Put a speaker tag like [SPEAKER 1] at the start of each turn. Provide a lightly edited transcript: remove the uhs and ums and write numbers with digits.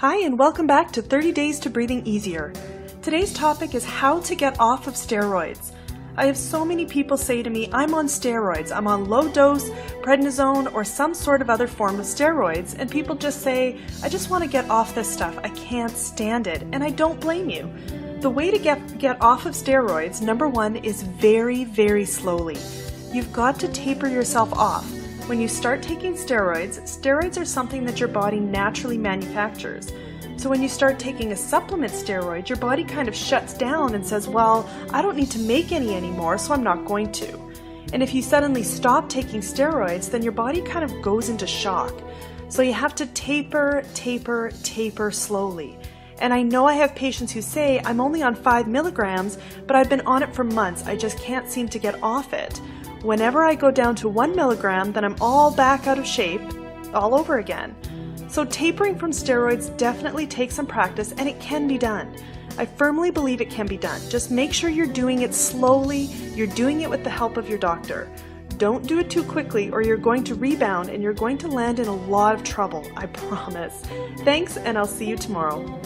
[SPEAKER 1] Hi, and welcome back to 30 Days to Breathing Easier. Today's topic is how to get off of steroids. I have so many people say to me, I'm on steroids, I'm on low dose, prednisone, or some sort of other form of steroids, and people just say, I just want to get off this stuff, I can't stand it, and I don't blame you. The way to get off of steroids, number one, is very, very slowly. You've got to taper yourself off. When you start taking steroids, steroids are something that your body naturally manufactures. So when you start taking a supplement steroid, your body kind of shuts down and says, well, I don't need to make any anymore, so I'm not going to. And if you suddenly stop taking steroids, then your body kind of goes into shock. So you have to taper slowly. And I know I have patients who say, I'm only on 5 milligrams, but I've been on it for months, I just can't seem to get off it. Whenever I go down to 1 milligram, then I'm all back out of shape all over again. So tapering from steroids definitely takes some practice, and it can be done. I firmly believe it can be done. Just make sure you're doing it slowly, you're doing it with the help of your doctor. Don't do it too quickly or you're going to rebound and you're going to land in a lot of trouble, I promise. Thanks, and I'll see you tomorrow.